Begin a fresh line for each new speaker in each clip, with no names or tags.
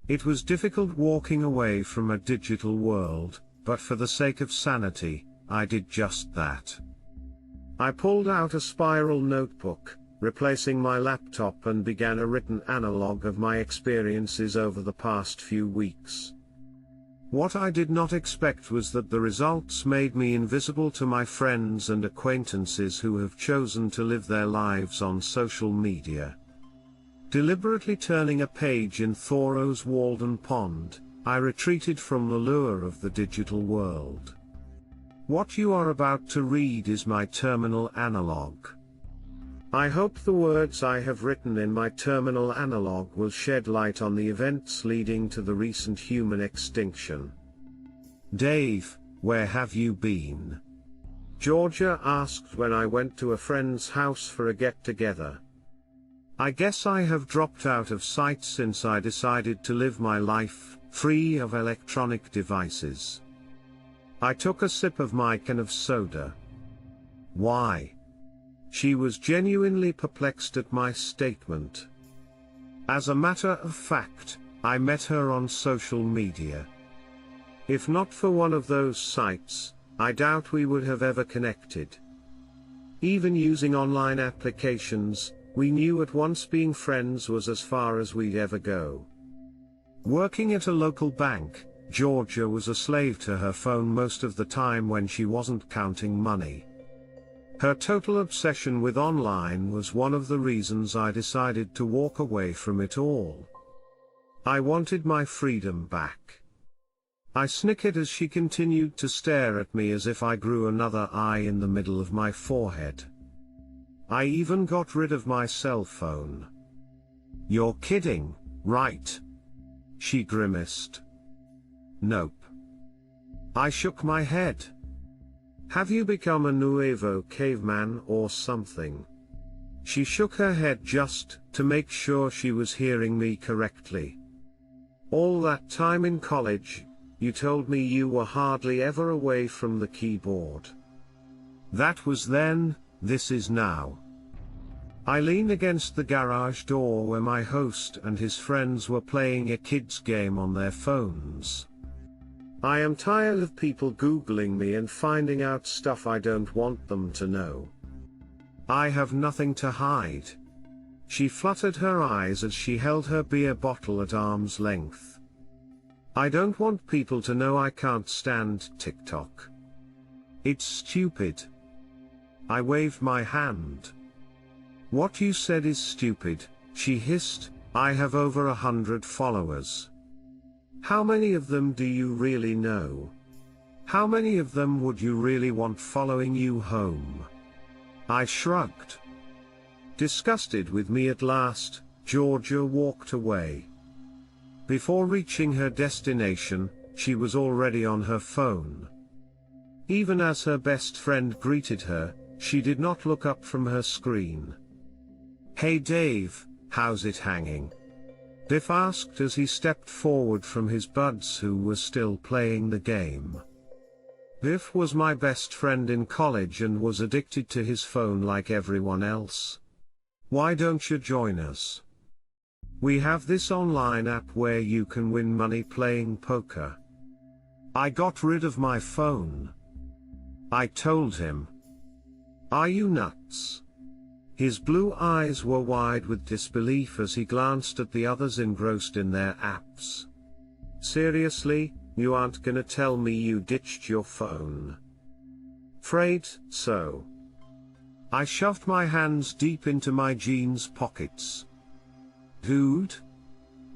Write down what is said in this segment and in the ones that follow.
It was difficult walking away from a digital world, but for the sake of sanity, I did just that. I pulled out a spiral notebook, replacing my laptop, and began a written analog of my experiences over the past few weeks. What I did not expect was that the results made me invisible to my friends and acquaintances who have chosen to live their lives on social media. Deliberately turning a page in Thoreau's Walden Pond, I retreated from the lure of the digital world. What you are about to read is my terminal analog. I hope the words I have written in my terminal analog will shed light on the events leading to the recent human extinction. Dave, where have you been? Georgia asked when I went to a friend's house for a get-together. I guess I have dropped out of sight since I decided to live my life free of electronic devices. I took a sip of my can of soda. Why? She was genuinely perplexed at my statement. As a matter of fact, I met her on social media. If not for one of those sites, I doubt we would have ever connected. Even using online applications, we knew at once being friends was as far as we'd ever go. Working at a local bank, Georgia was a slave to her phone most of the time when she wasn't counting money. Her total obsession with online was one of the reasons I decided to walk away from it all. I wanted my freedom back. I snickered as she continued to stare at me as if I grew another eye in the middle of my forehead. I even got rid of my cell phone. You're kidding, right? She grimaced. Nope. I shook my head. Have you become a nuevo caveman or something? She shook her head just to make sure she was hearing me correctly. All that time in college, you told me you were hardly ever away from the keyboard. That was then, this is now. I leaned against the garage door where my host and his friends were playing a kids game on their phones. I am tired of people Googling me and finding out stuff I don't want them to know. I have nothing to hide. She fluttered her eyes as she held her beer bottle at arm's length. I don't want people to know I can't stand TikTok. It's stupid. I waved my hand. What you said is stupid, she hissed. I have over 100 followers. How many of them do you really know? How many of them would you really want following you home? I shrugged. Disgusted with me at last, Georgia walked away. Before reaching her destination, she was already on her phone. Even as her best friend greeted her, she did not look up from her screen. Hey Dave, how's it hanging? Biff asked as he stepped forward from his buds who were still playing the game. Biff was my best friend in college and was addicted to his phone like everyone else. Why don't you join us? We have this online app where you can win money playing poker. I got rid of my phone. I told him. Are you nuts? His blue eyes were wide with disbelief as he glanced at the others engrossed in their apps. Seriously, you aren't gonna tell me you ditched your phone? Afraid so. I shoved my hands deep into my jeans pockets. Dude?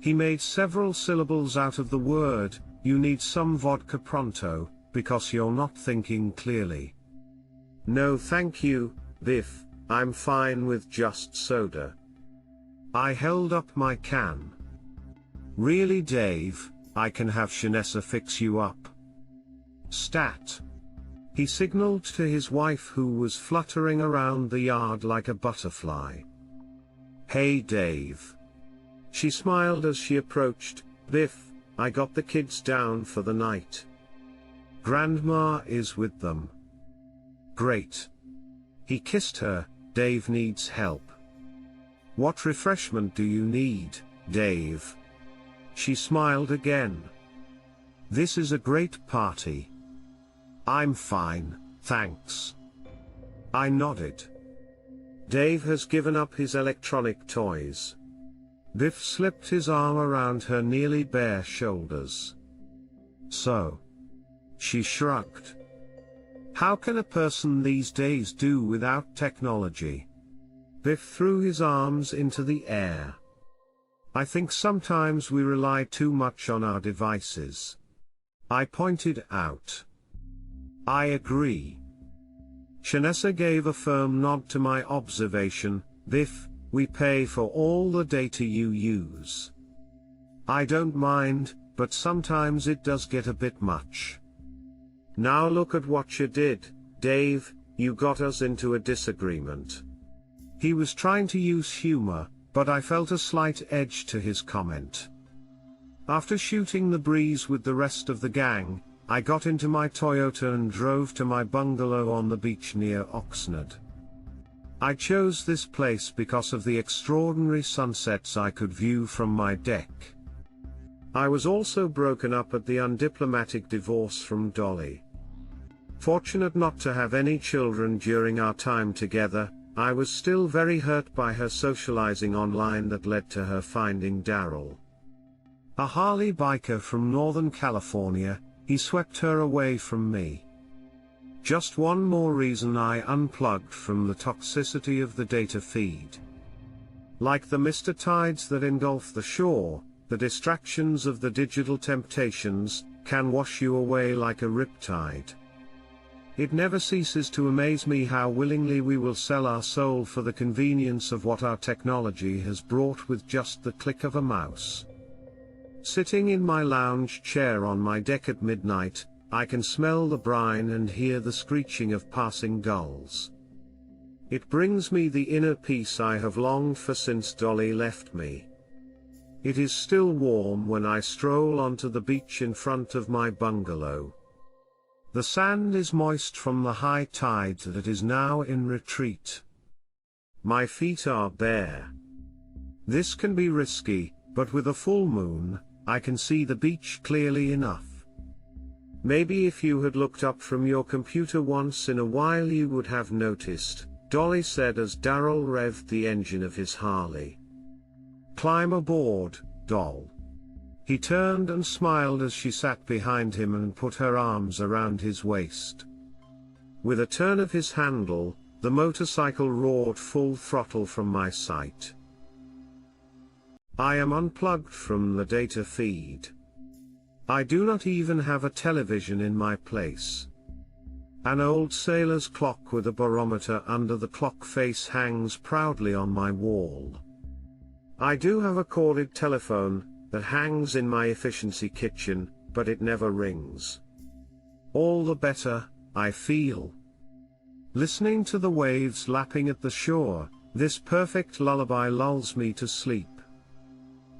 He made several syllables out of the word. You need some vodka pronto, because you're not thinking clearly. No thank you, Biff. I'm fine with just soda. I held up my can. Really Dave, I can have Shanessa fix you up. Stat. He signaled to his wife who was fluttering around the yard like a butterfly. Hey Dave. She smiled as she approached. Biff, I got the kids down for the night. Grandma is with them. Great. He kissed her. Dave needs help. What refreshment do you need, Dave? She smiled again. This is a great party. I'm fine, thanks. I nodded. Dave has given up his electronic toys. Biff slipped his arm around her nearly bare shoulders. So? She shrugged. How can a person these days do without technology? Biff threw his arms into the air. I think sometimes we rely too much on our devices. I pointed out. I agree. Shanessa gave a firm nod to my observation. Biff, we pay for all the data you use. I don't mind, but sometimes it does get a bit much. Now look at what you did, Dave, you got us into a disagreement. He was trying to use humor, but I felt a slight edge to his comment. After shooting the breeze with the rest of the gang, I got into my Toyota and drove to my bungalow on the beach near Oxnard. I chose this place because of the extraordinary sunsets I could view from my deck. I was also broken up at the undiplomatic divorce from Dolly. Fortunate not to have any children during our time together, I was still very hurt by her socializing online that led to her finding Daryl. A Harley biker from Northern California, he swept her away from me. Just one more reason I unplugged from the toxicity of the data feed. Like the Mr. Tides that engulf the shore, the distractions of the digital temptations can wash you away like a riptide. It never ceases to amaze me how willingly we will sell our soul for the convenience of what our technology has brought with just the click of a mouse. Sitting in my lounge chair on my deck at midnight, I can smell the brine and hear the screeching of passing gulls. It brings me the inner peace I have longed for since Dolly left me. It is still warm when I stroll onto the beach in front of my bungalow. The sand is moist from the high tide that is now in retreat. My feet are bare. This can be risky, but with a full moon, I can see the beach clearly enough. Maybe if you had looked up from your computer once in a while you would have noticed, Dolly said as Daryl revved the engine of his Harley. Climb aboard, doll. He turned and smiled as she sat behind him and put her arms around his waist. With a turn of his handle, the motorcycle roared full throttle from my sight. I am unplugged from the data feed. I do not even have a television in my place. An old sailor's clock with a barometer under the clock face hangs proudly on my wall. I do have a corded telephone that hangs in my efficiency kitchen, but it never rings. All the better, I feel. Listening to the waves lapping at the shore, this perfect lullaby lulls me to sleep.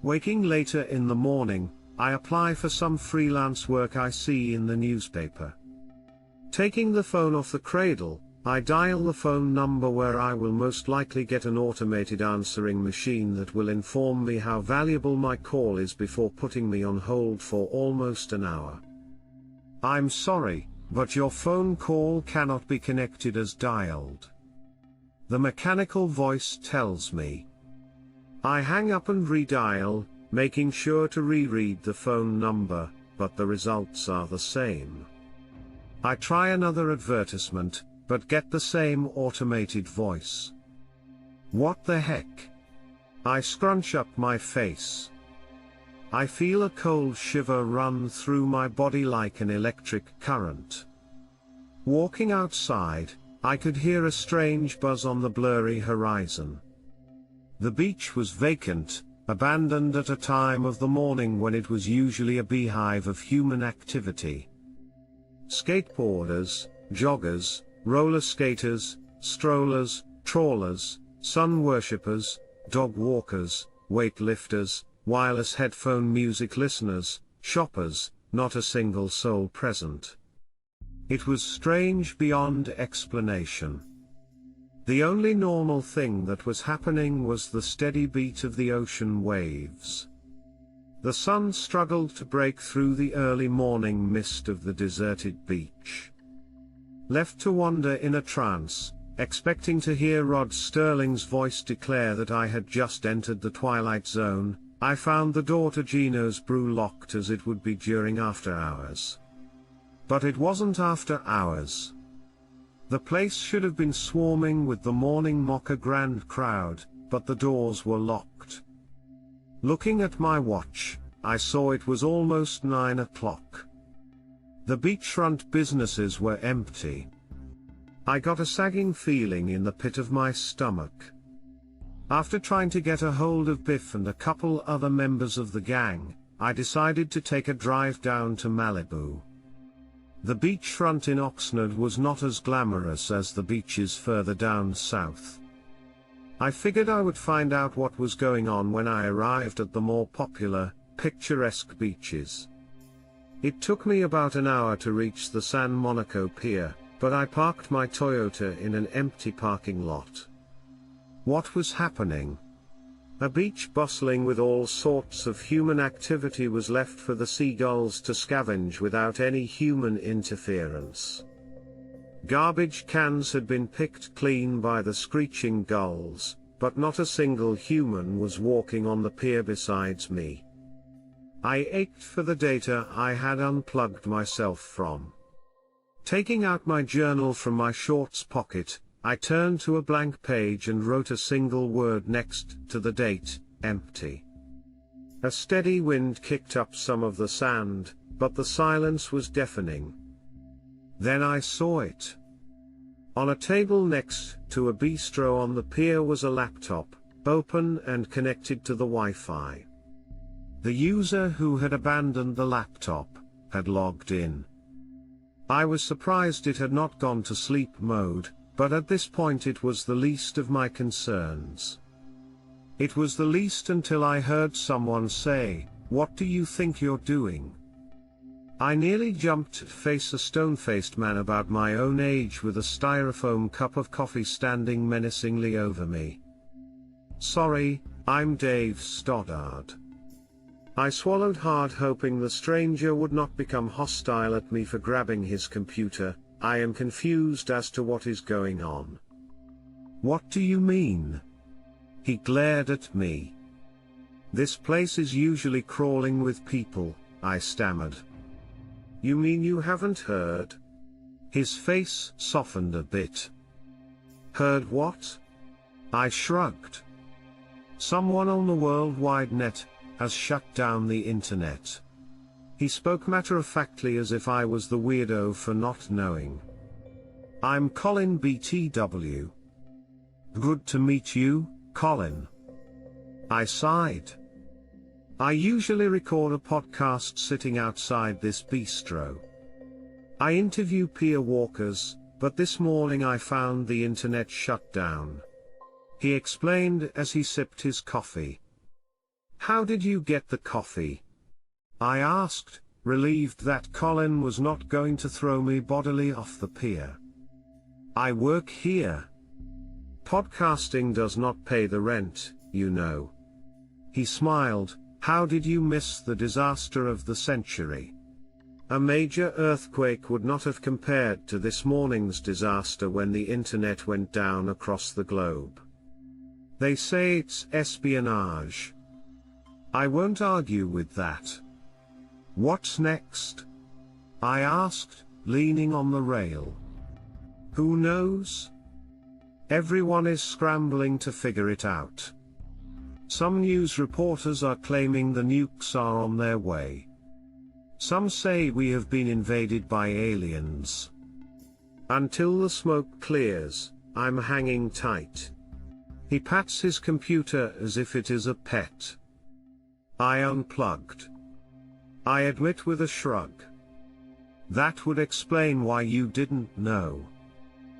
Waking later in the morning, I apply for some freelance work I see in the newspaper. Taking the phone off the cradle, I dial the phone number where I will most likely get an automated answering machine that will inform me how valuable my call is before putting me on hold for almost an hour. I'm sorry, but your phone call cannot be connected as dialed. The mechanical voice tells me. I hang up and redial, making sure to reread the phone number, but the results are the same. I try another advertisement, but get the same automated voice. What the heck? I scrunch up my face. I feel a cold shiver run through my body like an electric current. Walking outside, I could hear a strange buzz on the blurry horizon. The beach was vacant, abandoned at a time of the morning when it was usually a beehive of human activity. Skateboarders, joggers, roller skaters, strollers, trawlers, sun worshippers, dog walkers, weightlifters, wireless headphone music listeners, shoppers, not a single soul present. It was strange beyond explanation. The only normal thing that was happening was the steady beat of the ocean waves. The sun struggled to break through the early morning mist of the deserted beach. Left to wander in a trance, expecting to hear Rod Sterling's voice declare that I had just entered the twilight zone, I found the door to Gino's brew locked as it would be during after hours. But it wasn't after hours. The place should have been swarming with the morning mocha grand crowd, but the doors were locked. Looking at my watch, I saw it was almost 9 o'clock. The beachfront businesses were empty. I got a sagging feeling in the pit of my stomach. After trying to get a hold of Biff and a couple other members of the gang, I decided to take a drive down to Malibu. The beachfront in Oxnard was not as glamorous as the beaches further down south. I figured I would find out what was going on when I arrived at the more popular, picturesque beaches. It took me about an hour to reach the San Monaco Pier, but I parked my Toyota in an empty parking lot. What was happening? A beach bustling with all sorts of human activity was left for the seagulls to scavenge without any human interference. Garbage cans had been picked clean by the screeching gulls, but not a single human was walking on the pier besides me. I ached for the data I had unplugged myself from. Taking out my journal from my shorts pocket, I turned to a blank page and wrote a single word next to the date, empty. A steady wind kicked up some of the sand, but the silence was deafening. Then I saw it. On a table next to a bistro on the pier was a laptop, open and connected to the Wi-Fi. The user who had abandoned the laptop had logged in. I was surprised it had not gone to sleep mode, but at this point it was the least of my concerns. It was the least until I heard someone say, "What do you think you're doing?" I nearly jumped to face a stone-faced man about my own age with a styrofoam cup of coffee standing menacingly over me. "Sorry, I'm Dave Stoddard." I swallowed hard, hoping the stranger would not become hostile at me for grabbing his computer. "I am confused as to what is going on." "What do you mean?" He glared at me. "This place is usually crawling with people," I stammered. "You mean you haven't heard?" His face softened a bit. "Heard what?" I shrugged. "Someone on the World Wide Net has shut down the internet." He spoke matter-of-factly as if I was the weirdo for not knowing. "I'm Colin BTW." "Good to meet you, Colin." I sighed. I usually record a podcast sitting outside this bistro. I interview pier walkers, but this morning I found the internet shut down. He explained as he sipped his coffee. "How did you get the coffee?" I asked, relieved that Colin was not going to throw me bodily off the pier. "I work here. Podcasting does not pay the rent, you know." He smiled. "How did you miss the disaster of the century?" A major earthquake would not have compared to this morning's disaster when the internet went down across the globe. They say it's espionage. I won't argue with that. "What's next?" I asked, leaning on the rail. "Who knows? Everyone is scrambling to figure it out. Some news reporters are claiming the nukes are on their way. Some say we have been invaded by aliens. Until the smoke clears, I'm hanging tight." He pats his computer as if it is a pet. I unplugged. I admit with a shrug. "That would explain why you didn't know."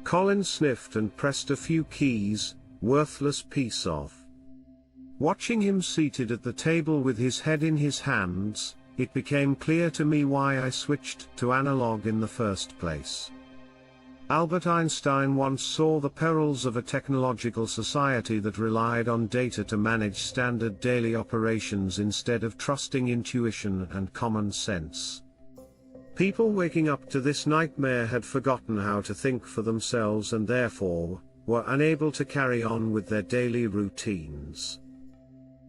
Colin sniffed and pressed a few keys, worthless piece of. Watching him seated at the table with his head in his hands, it became clear to me why I switched to analog in the first place. Albert Einstein once saw the perils of a technological society that relied on data to manage standard daily operations instead of trusting intuition and common sense. People waking up to this nightmare had forgotten how to think for themselves and therefore were unable to carry on with their daily routines.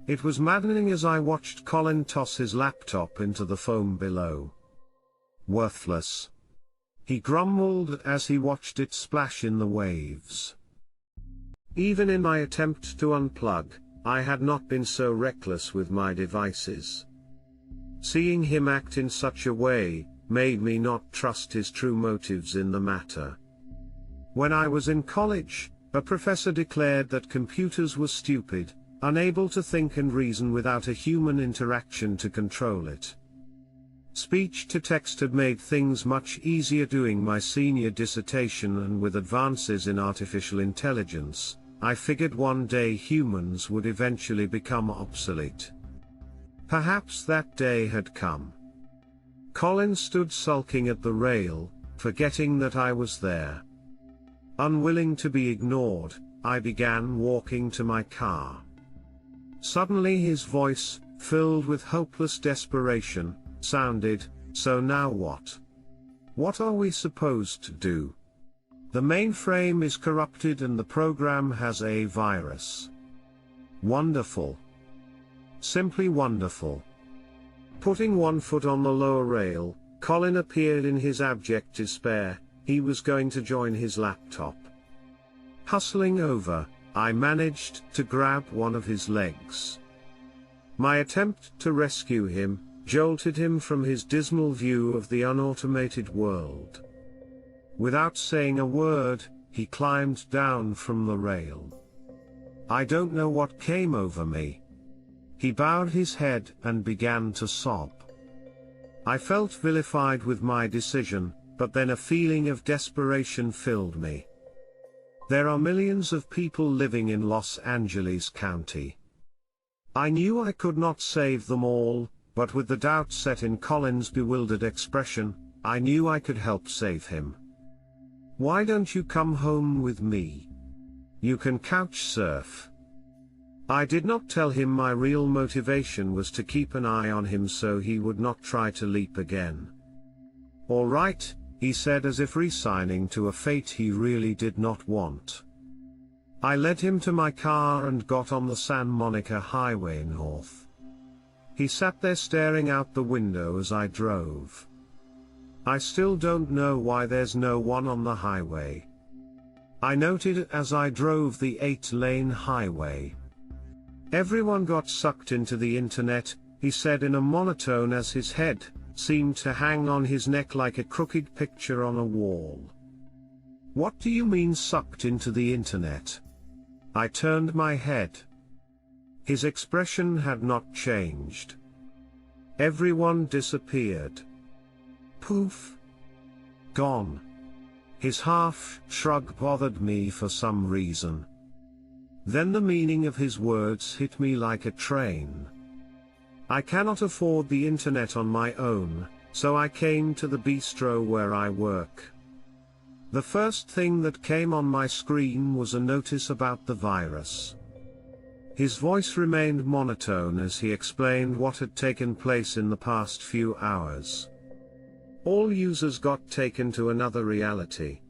It was maddening as I watched Colin toss his laptop into the foam below. Worthless, he grumbled as he watched it splash in the waves. Even in my attempt to unplug, I had not been so reckless with my devices. Seeing him act in such a way made me not trust his true motives in the matter. When I was in college, a professor declared that computers were stupid, unable to think and reason without a human interaction to control it. Speech-to-text had made things much easier doing my senior dissertation, and with advances in artificial intelligence, I figured one day humans would eventually become obsolete. Perhaps that day had come. Colin stood sulking at the rail, forgetting that I was there. Unwilling to be ignored, I began walking to my car. Suddenly his voice, filled with hopeless desperation, sounded, "So now what? What are we supposed to do? The mainframe is corrupted and the program has a virus." Wonderful. Simply wonderful. Putting one foot on the lower rail, Colin appeared in his abject despair. He was going to join his laptop. Hustling over, I managed to grab one of his legs. My attempt to rescue him jolted him from his dismal view of the unautomated world. Without saying a word, he climbed down from the rail. I don't know what came over me. He bowed his head and began to sob. I felt vilified with my decision, but then a feeling of desperation filled me. There are millions of people living in Los Angeles County. I knew I could not save them all, but with the doubt set in Colin's bewildered expression, I knew I could help save him. "Why don't you come home with me? You can couch surf." I did not tell him my real motivation was to keep an eye on him so he would not try to leap again. "All right," he said, as if resigning to a fate he really did not want. I led him to my car and got on the San Monica Highway north. He sat there staring out the window as I drove. "I still don't know why there's no one on the highway," I noted as I drove the 8-lane highway. "Everyone got sucked into the internet," he said in a monotone as his head seemed to hang on his neck like a crooked picture on a wall. "What do you mean sucked into the internet?" I turned my head. His expression had not changed. Everyone disappeared. Poof. Gone. His half shrug bothered me for some reason. Then the meaning of his words hit me like a train. I cannot afford the internet on my own, so I came to the bistro where I work. The first thing that came on my screen was a notice about the virus. His voice remained monotone as he explained what had taken place in the past few hours. All users got taken to another reality.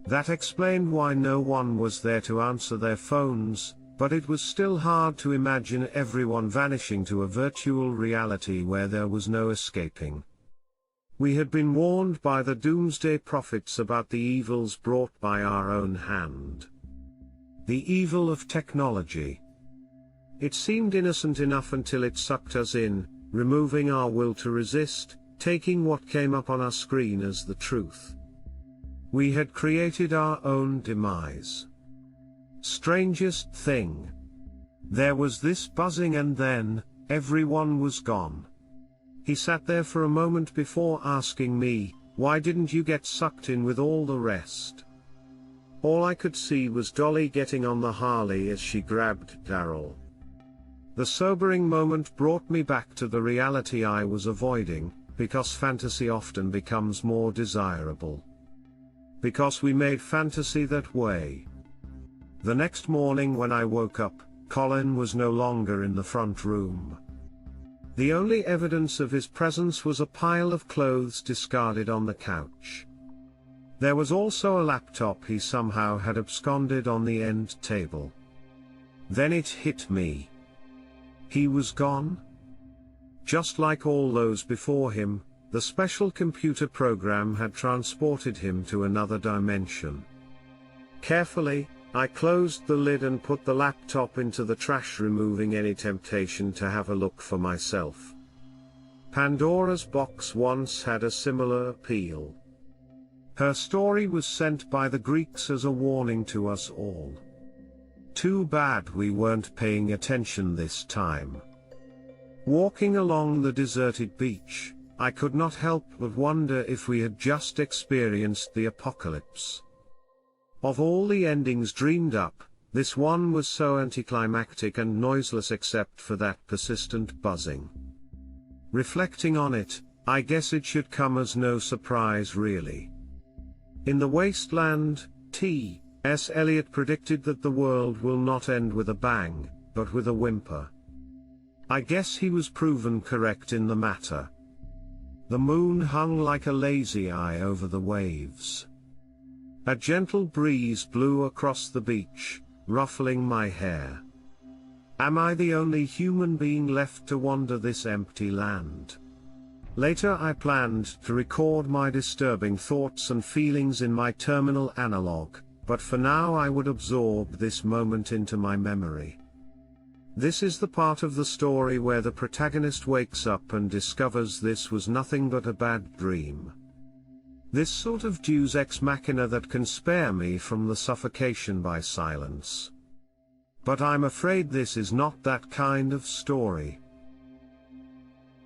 That explained why no one was there to answer their phones, but it was still hard to imagine everyone vanishing to a virtual reality where there was no escaping. We had been warned by the doomsday prophets about the evils brought by our own hand. The evil of technology. It seemed innocent enough until it sucked us in, removing our will to resist, taking what came up on our screen as the truth. We had created our own demise. Strangest thing. There was this buzzing and then, everyone was gone. He sat there for a moment before asking me, "Why didn't you get sucked in with all the rest?" All I could see was Dolly getting on the Harley as she grabbed Daryl. The sobering moment brought me back to the reality I was avoiding, because fantasy often becomes more desirable. because we made fantasy that way. The next morning when I woke up, Colin was no longer in the front room. The only evidence of his presence was a pile of clothes discarded on the couch. There was also a laptop he somehow had absconded on the end table. Then it hit me. He was gone? Just like all those before him, the special computer program had transported him to another dimension. Carefully, I closed the lid and put the laptop into the trash, removing any temptation to have a look for myself. Pandora's box once had a similar appeal. Her story was sent by the Greeks as a warning to us all. Too bad we weren't paying attention this time. Walking along the deserted beach, I could not help but wonder if we had just experienced the apocalypse. Of all the endings dreamed up, this one was so anticlimactic and noiseless except for that persistent buzzing. Reflecting on it, I guess it should come as no surprise really. In The Wasteland, T.S. Eliot predicted that the world will not end with a bang, but with a whimper. I guess he was proven correct in the matter. The moon hung like a lazy eye over the waves. A gentle breeze blew across the beach, ruffling my hair. Am I the only human being left to wander this empty land? Later I planned to record my disturbing thoughts and feelings in my terminal analog, but for now I would absorb this moment into my memory. This is the part of the story where the protagonist wakes up and discovers this was nothing but a bad dream. This sort of deus ex machina that can spare me from the suffocation by silence. But I'm afraid this is not that kind of story.